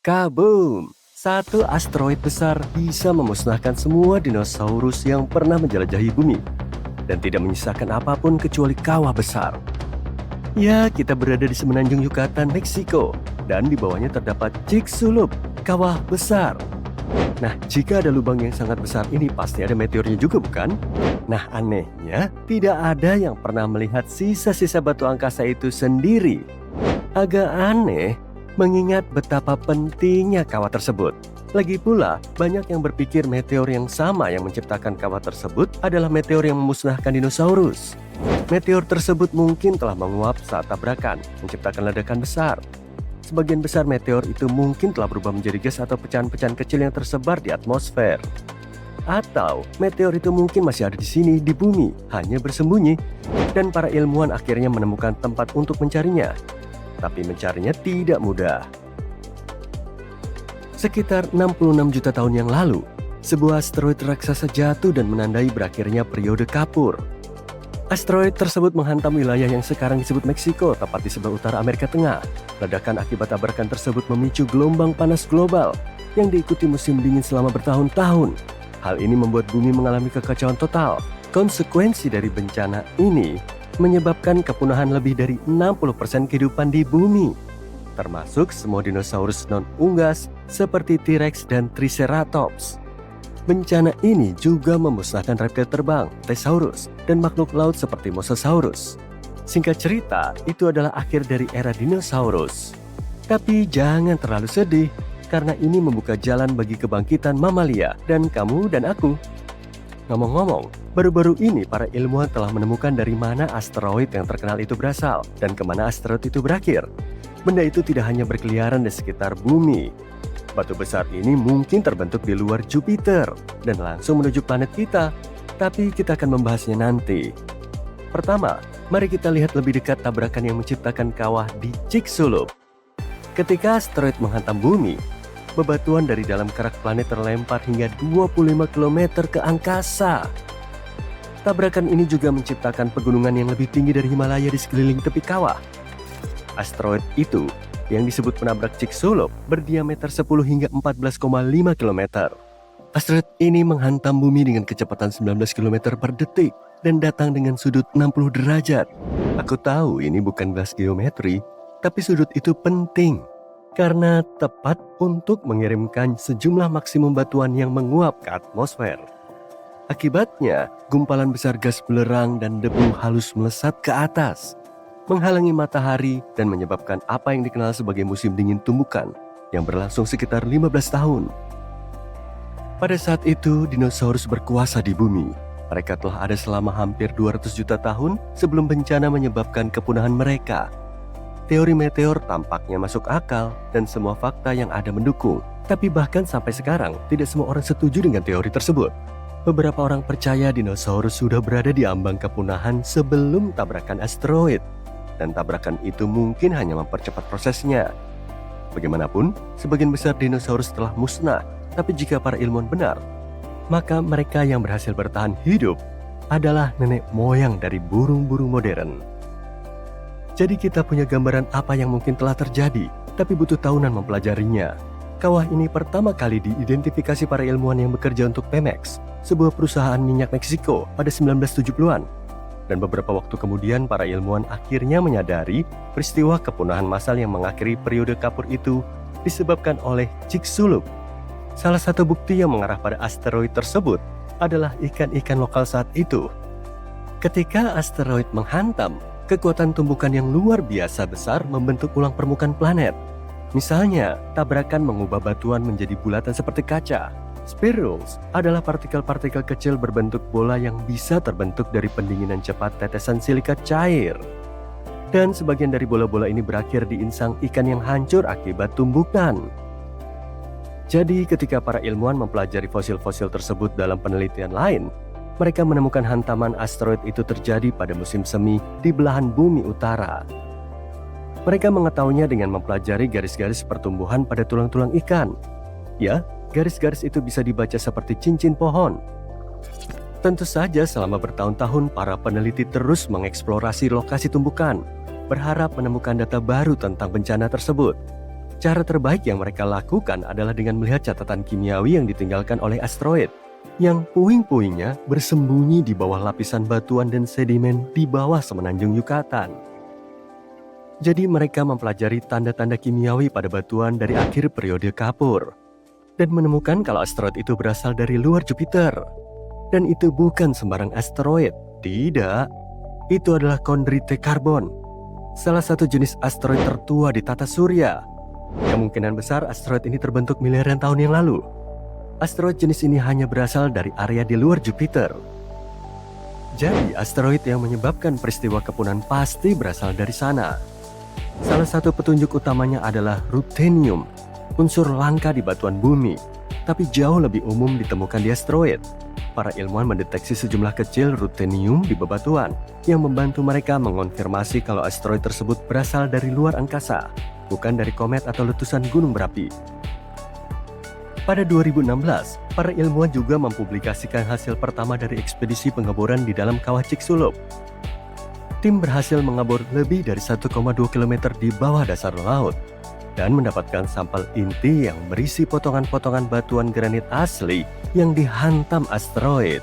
Kaboom! Satu asteroid besar bisa memusnahkan semua dinosaurus yang pernah menjelajahi bumi dan tidak menyisakan apapun kecuali kawah besar. Ya, kita berada di semenanjung Yucatan, Meksiko, dan di bawahnya terdapat Chicxulub, kawah besar. Nah, jika ada lubang yang sangat besar ini pasti ada meteornya juga, bukan? Nah, anehnya tidak ada yang pernah melihat sisa-sisa batu angkasa itu sendiri. Agak aneh, mengingat betapa pentingnya kawah tersebut. Lagi pula, banyak yang berpikir meteor yang sama yang menciptakan kawah tersebut adalah meteor yang memusnahkan dinosaurus. Meteor tersebut mungkin telah menguap saat tabrakan, menciptakan ledakan besar. Sebagian besar meteor itu mungkin telah berubah menjadi gas atau pecahan-pecahan kecil yang tersebar di atmosfer. Atau meteor itu mungkin masih ada di sini, di bumi, hanya bersembunyi. Dan para ilmuwan akhirnya menemukan tempat untuk mencarinya. Tapi mencarinya tidak mudah. Sekitar 66 juta tahun yang lalu, sebuah asteroid raksasa jatuh dan menandai berakhirnya periode kapur. Asteroid tersebut menghantam wilayah yang sekarang disebut Meksiko, tepat di sebelah utara Amerika Tengah. Ledakan akibat tabrakan tersebut memicu gelombang panas global yang diikuti musim dingin selama bertahun-tahun. Hal ini membuat bumi mengalami kekacauan total. Konsekuensi dari bencana ini menyebabkan kepunahan lebih dari 60% kehidupan di bumi, termasuk semua dinosaurus non-unggas seperti T-Rex dan Triceratops. Bencana ini juga memusnahkan reptil terbang, Thesaurus, dan makhluk laut seperti Mosasaurus. Singkat cerita, itu adalah akhir dari era dinosaurus. Tapi jangan terlalu sedih, karena ini membuka jalan bagi kebangkitan mamalia dan kamu dan aku. Ngomong-ngomong, baru-baru ini para ilmuwan telah menemukan dari mana asteroid yang terkenal itu berasal dan kemana asteroid itu berakhir. Benda itu tidak hanya berkeliaran di sekitar bumi. Batu besar ini mungkin terbentuk di luar Jupiter dan langsung menuju planet kita. Tapi kita akan membahasnya nanti. Pertama, mari kita lihat lebih dekat tabrakan yang menciptakan kawah di Chicxulub. Ketika asteroid menghantam bumi, bebatuan dari dalam kerak planet terlempar hingga 25 km ke angkasa. Tabrakan ini juga menciptakan pegunungan yang lebih tinggi dari Himalaya di sekeliling tepi kawah. Asteroid itu, yang disebut penabrak Chicxulub, berdiameter 10 hingga 14,5 km. Asteroid ini menghantam bumi dengan kecepatan 19 km per detik dan datang dengan sudut 60 derajat. Aku tahu ini bukan bahas geometri, tapi sudut itu penting. Karena tepat untuk mengirimkan sejumlah maksimum batuan yang menguap ke atmosfer. Akibatnya, gumpalan besar gas belerang dan debu halus melesat ke atas, menghalangi matahari dan menyebabkan apa yang dikenal sebagai musim dingin tumbukan yang berlangsung sekitar 15 tahun. Pada saat itu, dinosaurus berkuasa di bumi. Mereka telah ada selama hampir 200 juta tahun sebelum bencana menyebabkan kepunahan mereka. Teori meteor tampaknya masuk akal dan semua fakta yang ada mendukung. Tapi bahkan sampai sekarang, tidak semua orang setuju dengan teori tersebut. Beberapa orang percaya dinosaurus sudah berada di ambang kepunahan sebelum tabrakan asteroid. Dan tabrakan itu mungkin hanya mempercepat prosesnya. Bagaimanapun, sebagian besar dinosaurus telah musnah. Tapi jika para ilmuwan benar, maka mereka yang berhasil bertahan hidup adalah nenek moyang dari burung-burung modern. Jadi kita punya gambaran apa yang mungkin telah terjadi, tapi butuh tahunan mempelajarinya. Kawah ini pertama kali diidentifikasi para ilmuwan yang bekerja untuk Pemex, sebuah perusahaan minyak Meksiko pada 1970-an. Dan beberapa waktu kemudian para ilmuwan akhirnya menyadari peristiwa kepunahan massal yang mengakhiri periode kapur itu disebabkan oleh Chicxulub. Salah satu bukti yang mengarah pada asteroid tersebut adalah ikan-ikan lokal saat itu. Ketika asteroid menghantam, kekuatan tumbukan yang luar biasa besar membentuk ulang permukaan planet. Misalnya, tabrakan mengubah batuan menjadi bulatan seperti kaca. Spherules adalah partikel-partikel kecil berbentuk bola yang bisa terbentuk dari pendinginan cepat tetesan silika cair. Dan sebagian dari bola-bola ini berakhir di insang ikan yang hancur akibat tumbukan. Jadi ketika para ilmuwan mempelajari fosil-fosil tersebut dalam penelitian lain, mereka menemukan hantaman asteroid itu terjadi pada musim semi di belahan bumi utara. Mereka mengetahuinya dengan mempelajari garis-garis pertumbuhan pada tulang-tulang ikan. Ya, garis-garis itu bisa dibaca seperti cincin pohon. Tentu saja selama bertahun-tahun para peneliti terus mengeksplorasi lokasi tumbukan, berharap menemukan data baru tentang bencana tersebut. Cara terbaik yang mereka lakukan adalah dengan melihat catatan kimiawi yang ditinggalkan oleh asteroid, yang puing-puingnya bersembunyi di bawah lapisan batuan dan sedimen di bawah semenanjung Yucatan. Jadi mereka mempelajari tanda-tanda kimiawi pada batuan dari akhir periode kapur, dan menemukan kalau asteroid itu berasal dari luar Jupiter. Dan itu bukan sembarang asteroid, tidak. Itu adalah Chondrite Carbon, salah satu jenis asteroid tertua di tata surya. Kemungkinan besar asteroid ini terbentuk miliaran tahun yang lalu. Asteroid jenis ini hanya berasal dari area di luar Jupiter. Jadi asteroid yang menyebabkan peristiwa kepunahan pasti berasal dari sana. Salah satu petunjuk utamanya adalah ruthenium, unsur langka di batuan bumi, tapi jauh lebih umum ditemukan di asteroid. Para ilmuwan mendeteksi sejumlah kecil ruthenium di bebatuan yang membantu mereka mengonfirmasi kalau asteroid tersebut berasal dari luar angkasa, bukan dari komet atau letusan gunung berapi. Pada 2016, para ilmuwan juga mempublikasikan hasil pertama dari ekspedisi pengeboran di dalam kawah Chicxulub. Tim berhasil mengebor lebih dari 1,2 km di bawah dasar laut dan mendapatkan sampel inti yang berisi potongan-potongan batuan granit asli yang dihantam asteroid.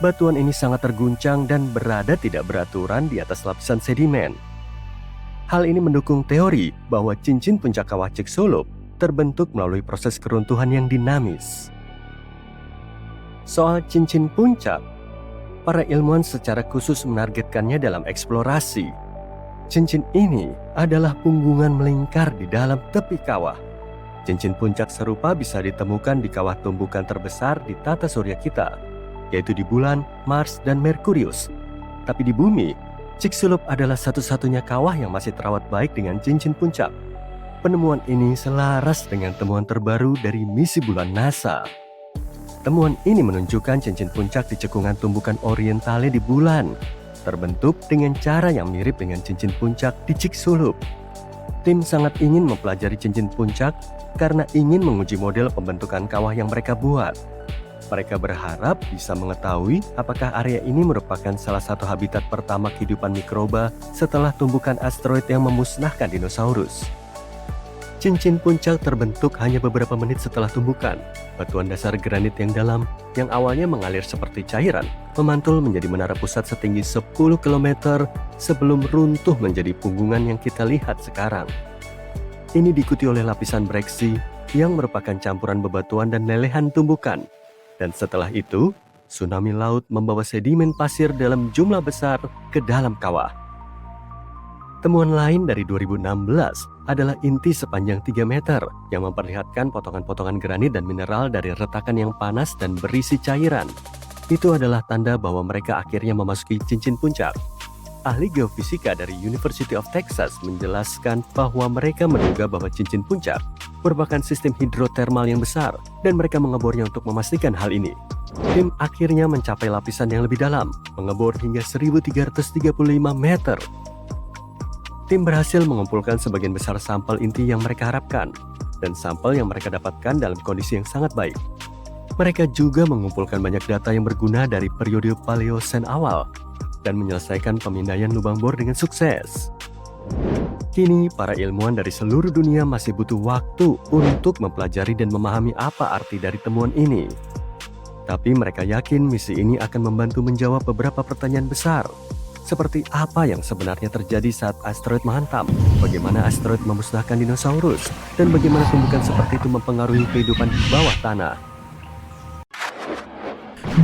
Batuan ini sangat terguncang dan berada tidak beraturan di atas lapisan sedimen. Hal ini mendukung teori bahwa cincin puncak kawah Chicxulub terbentuk melalui proses keruntuhan yang dinamis. Soal cincin puncak, para ilmuwan secara khusus menargetkannya dalam eksplorasi. Cincin ini adalah punggungan melingkar di dalam tepi kawah. Cincin puncak serupa bisa ditemukan di kawah tumbukan terbesar di tata surya kita, yaitu di bulan, Mars, dan Merkurius. Tapi di bumi, Chicxulub adalah satu-satunya kawah yang masih terawat baik dengan cincin puncak. Penemuan ini selaras dengan temuan terbaru dari misi bulan NASA. Temuan ini menunjukkan cincin puncak di cekungan tumbukan orientale di bulan, terbentuk dengan cara yang mirip dengan cincin puncak di Chicxulub. Tim sangat ingin mempelajari cincin puncak karena ingin menguji model pembentukan kawah yang mereka buat. Mereka berharap bisa mengetahui apakah area ini merupakan salah satu habitat pertama kehidupan mikroba setelah tumbukan asteroid yang memusnahkan dinosaurus. Cincin puncak terbentuk hanya beberapa menit setelah tumbukan. Batuan dasar granit yang dalam, yang awalnya mengalir seperti cairan, memantul menjadi menara pusat setinggi 10 km sebelum runtuh menjadi punggungan yang kita lihat sekarang. Ini diikuti oleh lapisan breksi yang merupakan campuran bebatuan dan lelehan tumbukan. Dan setelah itu, tsunami laut membawa sedimen pasir dalam jumlah besar ke dalam kawah. Temuan lain dari 2016 adalah inti sepanjang 3 meter yang memperlihatkan potongan-potongan granit dan mineral dari retakan yang panas dan berisi cairan. Itu adalah tanda bahwa mereka akhirnya memasuki cincin puncak. Ahli geofisika dari University of Texas menjelaskan bahwa mereka menduga bahwa cincin puncak merupakan sistem hidrotermal yang besar dan mereka mengebornya untuk memastikan hal ini. Tim akhirnya mencapai lapisan yang lebih dalam, mengebor hingga 1335 meter. Tim berhasil mengumpulkan sebagian besar sampel inti yang mereka harapkan, dan sampel yang mereka dapatkan dalam kondisi yang sangat baik. Mereka juga mengumpulkan banyak data yang berguna dari periode Paleosen awal, dan menyelesaikan pemindaian lubang bor dengan sukses. Kini, para ilmuwan dari seluruh dunia masih butuh waktu untuk mempelajari dan memahami apa arti dari temuan ini. Tapi mereka yakin misi ini akan membantu menjawab beberapa pertanyaan besar, seperti apa yang sebenarnya terjadi saat asteroid menghantam, bagaimana asteroid memusnahkan dinosaurus, dan bagaimana tumbukan seperti itu mempengaruhi kehidupan di bawah tanah.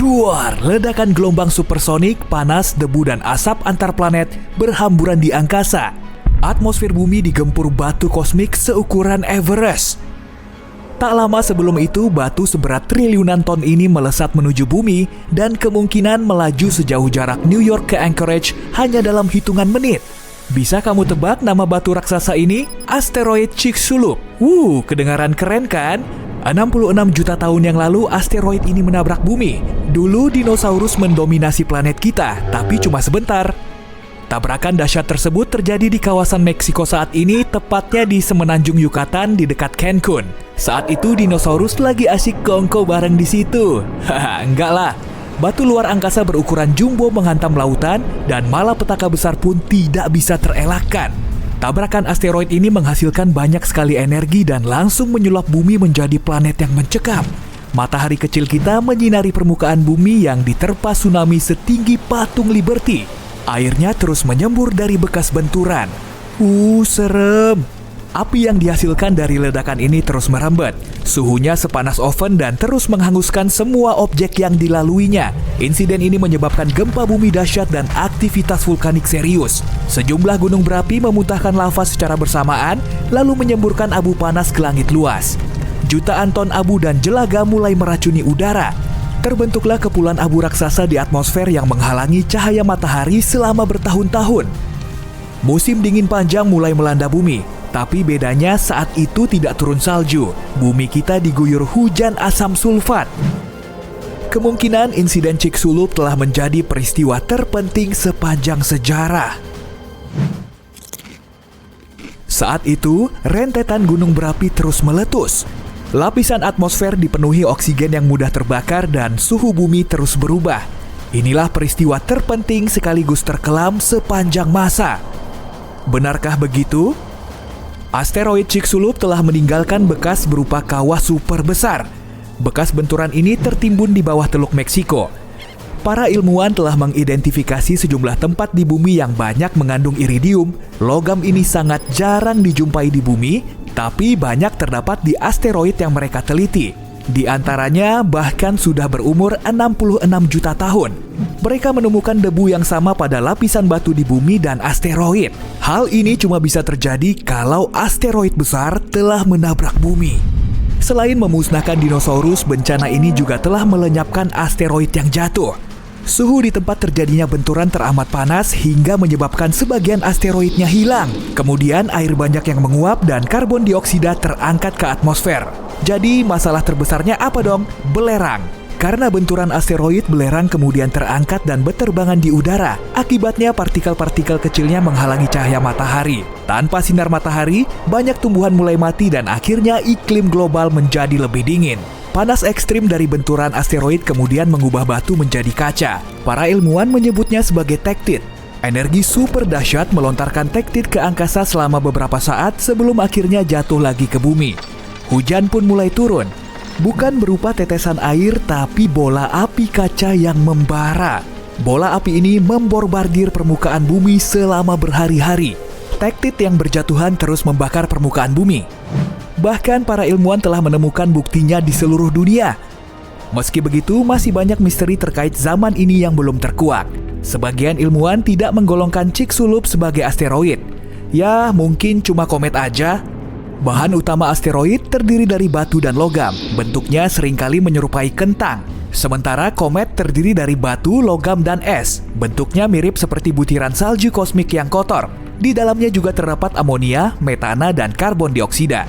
Duar, ledakan gelombang supersonik, panas, debu, dan asap antar planet berhamburan di angkasa. Atmosfer bumi digempur batu kosmik seukuran Everest. Tak lama sebelum itu, batu seberat triliunan ton ini melesat menuju bumi dan kemungkinan melaju sejauh jarak New York ke Anchorage hanya dalam hitungan menit. Bisa kamu tebak nama batu raksasa ini? Asteroid Chicxulub. Kedengaran keren kan? 66 juta tahun yang lalu asteroid ini menabrak bumi. Dulu dinosaurus mendominasi planet kita, tapi cuma sebentar. Tabrakan dahsyat tersebut terjadi di kawasan Meksiko saat ini, tepatnya di semenanjung Yucatan di dekat Cancun. Saat itu dinosaurus lagi asik kongko bareng di situ. Enggak lah. Batu luar angkasa berukuran jumbo menghantam lautan dan malapetaka besar pun tidak bisa terelakkan. Tabrakan asteroid ini menghasilkan banyak sekali energi dan langsung menyulap bumi menjadi planet yang mencekam. Matahari kecil kita menyinari permukaan bumi yang diterpa tsunami setinggi patung Liberty. Airnya terus menyembur dari bekas benturan. Serem. Api yang dihasilkan dari ledakan ini terus merambat. Suhunya sepanas oven dan terus menghanguskan semua objek yang dilaluinya. Insiden ini menyebabkan gempa bumi dahsyat dan aktivitas vulkanik serius. Sejumlah gunung berapi memuntahkan lava secara bersamaan, lalu menyemburkan abu panas ke langit luas. Jutaan ton abu dan jelaga mulai meracuni udara. Terbentuklah kepulan abu raksasa di atmosfer yang menghalangi cahaya matahari selama bertahun-tahun. Musim dingin panjang mulai melanda bumi. Tapi bedanya saat itu tidak turun salju. Bumi kita diguyur hujan asam sulfat. Kemungkinan insiden Chicxulub telah menjadi peristiwa terpenting sepanjang sejarah. Saat itu, rentetan gunung berapi terus meletus. Lapisan atmosfer dipenuhi oksigen yang mudah terbakar dan suhu bumi terus berubah. Inilah peristiwa terpenting sekaligus terkelam sepanjang masa. Benarkah begitu? Asteroid Chicxulub telah meninggalkan bekas berupa kawah super besar. Bekas benturan ini tertimbun di bawah Teluk Meksiko. Para ilmuwan telah mengidentifikasi sejumlah tempat di bumi yang banyak mengandung iridium. Logam ini sangat jarang dijumpai di bumi, tapi banyak terdapat di asteroid yang mereka teliti. Di antaranya bahkan sudah berumur 66 juta tahun. Mereka menemukan debu yang sama pada lapisan batu di bumi dan asteroid. Hal ini cuma bisa terjadi kalau asteroid besar telah menabrak bumi. Selain memusnahkan dinosaurus, bencana ini juga telah melenyapkan asteroid yang jatuh. Suhu di tempat terjadinya benturan teramat panas hingga menyebabkan sebagian asteroidnya hilang. Kemudian air banyak yang menguap dan karbon dioksida terangkat ke atmosfer. Jadi masalah terbesarnya apa dong? Belerang. Karena benturan asteroid, belerang kemudian terangkat dan berterbangan di udara. Akibatnya partikel-partikel kecilnya menghalangi cahaya matahari. Tanpa sinar matahari, banyak tumbuhan mulai mati dan akhirnya iklim global menjadi lebih dingin. Panas ekstrim dari benturan asteroid kemudian mengubah batu menjadi kaca. Para ilmuwan menyebutnya sebagai tektit. Energi super dahsyat melontarkan tektit ke angkasa selama beberapa saat sebelum akhirnya jatuh lagi ke bumi. Hujan pun mulai turun. Bukan berupa tetesan air, tapi bola api kaca yang membara. Bola api ini memborbardir permukaan bumi selama berhari-hari. Tektit yang berjatuhan terus membakar permukaan bumi. Bahkan para ilmuwan telah menemukan buktinya di seluruh dunia. Meski begitu, masih banyak misteri terkait zaman ini yang belum terkuak. Sebagian ilmuwan tidak menggolongkan Chicxulub sebagai asteroid. Ya, mungkin cuma komet aja. Bahan utama asteroid terdiri dari batu dan logam. Bentuknya seringkali menyerupai kentang. Sementara komet terdiri dari batu, logam, dan es. Bentuknya mirip seperti butiran salju kosmik yang kotor. Di dalamnya juga terdapat amonia, metana, dan karbon dioksida.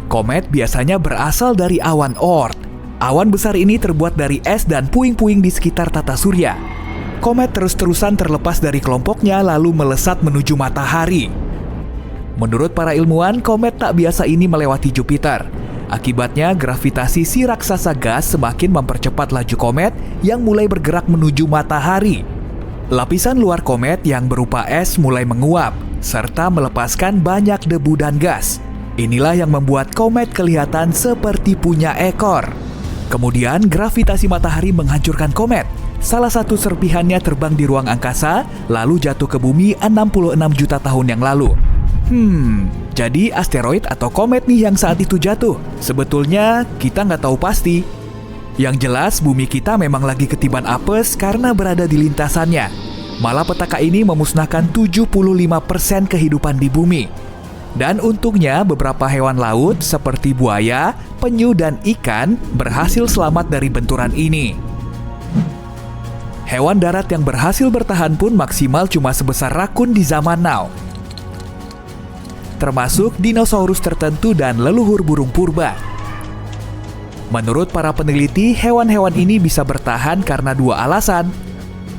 Komet biasanya berasal dari awan Oort. Awan besar ini terbuat dari es dan puing-puing di sekitar tata surya. Komet terus-terusan terlepas dari kelompoknya lalu melesat menuju matahari. Menurut para ilmuwan, komet tak biasa ini melewati Jupiter. Akibatnya, gravitasi si raksasa gas semakin mempercepat laju komet yang mulai bergerak menuju matahari. Lapisan luar komet yang berupa es mulai menguap, serta melepaskan banyak debu dan gas. Inilah yang membuat komet kelihatan seperti punya ekor. Kemudian, gravitasi matahari menghancurkan komet. Salah satu serpihannya terbang di ruang angkasa, lalu jatuh ke bumi 66 juta tahun yang lalu. Jadi asteroid atau komet nih yang saat itu jatuh? Sebetulnya kita nggak tahu pasti. Yang jelas bumi kita memang lagi ketiban apes karena berada di lintasannya. Malapetaka ini memusnahkan 75% kehidupan di bumi. Dan untungnya beberapa hewan laut seperti buaya, penyu, dan ikan berhasil selamat dari benturan ini. Hewan darat yang berhasil bertahan pun maksimal cuma sebesar rakun di zaman now. Termasuk dinosaurus tertentu dan leluhur burung purba. Menurut para peneliti, hewan-hewan ini bisa bertahan karena dua alasan.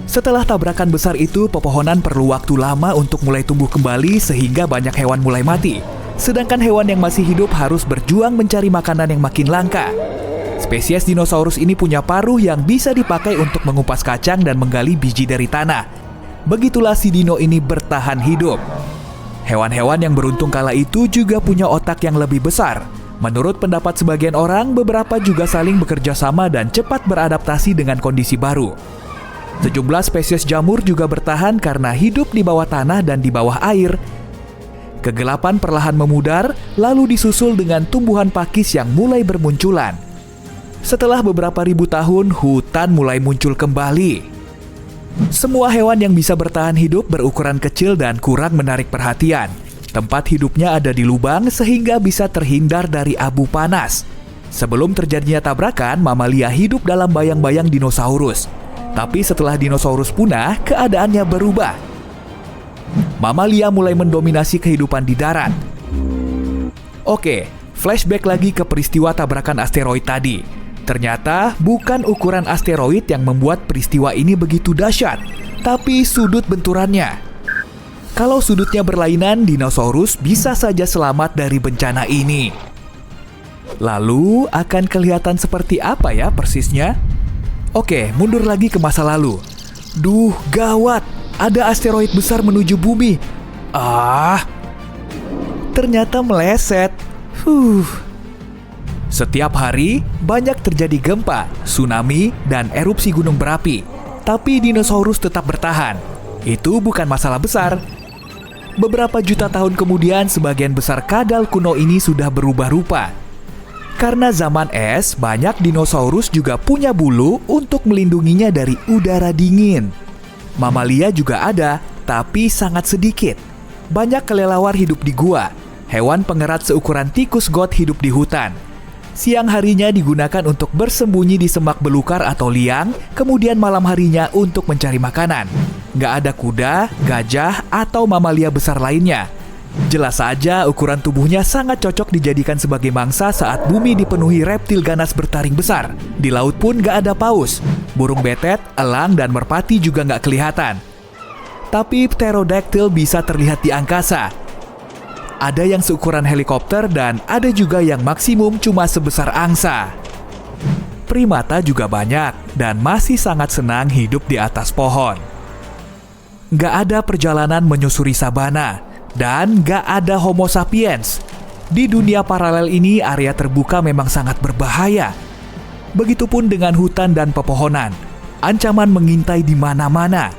Setelah tabrakan besar itu, pepohonan perlu waktu lama untuk mulai tumbuh kembali sehingga banyak hewan mulai mati. Sedangkan hewan yang masih hidup harus berjuang mencari makanan yang makin langka. Spesies dinosaurus ini punya paruh yang bisa dipakai untuk mengupas kacang dan menggali biji dari tanah. Begitulah si dino ini bertahan hidup. Hewan-hewan yang beruntung kala itu juga punya otak yang lebih besar. Menurut pendapat sebagian orang, beberapa juga saling bekerja sama dan cepat beradaptasi dengan kondisi baru. Sejumlah spesies jamur juga bertahan karena hidup di bawah tanah dan di bawah air. Kegelapan perlahan memudar, lalu disusul dengan tumbuhan pakis yang mulai bermunculan. Setelah beberapa ribu tahun, hutan mulai muncul kembali. Semua hewan yang bisa bertahan hidup berukuran kecil dan kurang menarik perhatian. Tempat hidupnya ada di lubang sehingga bisa terhindar dari abu panas. Sebelum terjadinya tabrakan, mamalia hidup dalam bayang-bayang dinosaurus. Tapi setelah dinosaurus punah, keadaannya berubah. Mamalia mulai mendominasi kehidupan di darat. Oke, flashback lagi ke peristiwa tabrakan asteroid tadi. Ternyata bukan ukuran asteroid yang membuat peristiwa ini begitu dahsyat, tapi sudut benturannya. Kalau sudutnya berlainan, dinosaurus bisa saja selamat dari bencana ini. Lalu akan kelihatan seperti apa ya persisnya? Oke, mundur lagi ke masa lalu. Duh, gawat! Ada asteroid besar menuju bumi. Ternyata meleset. Setiap hari, banyak terjadi gempa, tsunami, dan erupsi gunung berapi. Tapi dinosaurus tetap bertahan. Itu bukan masalah besar. Beberapa juta tahun kemudian, sebagian besar kadal kuno ini sudah berubah rupa. Karena zaman es, banyak dinosaurus juga punya bulu untuk melindunginya dari udara dingin. Mamalia juga ada, tapi sangat sedikit. Banyak kelelawar hidup di gua. Hewan pengerat seukuran tikus got hidup di hutan. Siang harinya digunakan untuk bersembunyi di semak belukar atau liang, kemudian malam harinya untuk mencari makanan. Nggak ada kuda, gajah, atau mamalia besar lainnya. Jelas saja ukuran tubuhnya sangat cocok dijadikan sebagai mangsa saat bumi dipenuhi reptil ganas bertaring besar. Di laut pun nggak ada paus. Burung betet, elang, dan merpati juga nggak kelihatan. Tapi pterodactyl bisa terlihat di angkasa. Ada yang seukuran helikopter dan ada juga yang maksimum cuma sebesar angsa. Primata juga banyak dan masih sangat senang hidup di atas pohon. Nggak ada perjalanan menyusuri sabana. Dan gak ada Homo sapiens. Di dunia paralel ini, area terbuka memang sangat berbahaya. Begitupun dengan hutan dan pepohonan. Ancaman mengintai di mana-mana.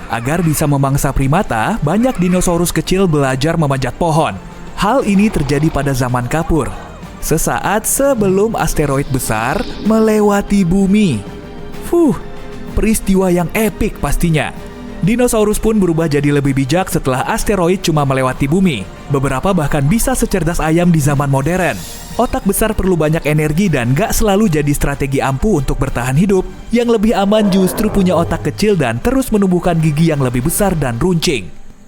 Agar bisa memangsa primata, banyak dinosaurus kecil belajar memanjat pohon. Hal ini terjadi pada zaman kapur, sesaat sebelum asteroid besar melewati bumi. Peristiwa yang epik pastinya. Dinosaurus pun berubah jadi lebih bijak setelah asteroid cuma melewati bumi. Beberapa bahkan bisa secerdas ayam di zaman modern. Otak besar perlu banyak energi dan gak selalu jadi strategi ampuh untuk bertahan hidup. Yang lebih aman justru punya otak kecil dan terus menumbuhkan gigi yang lebih besar dan runcing.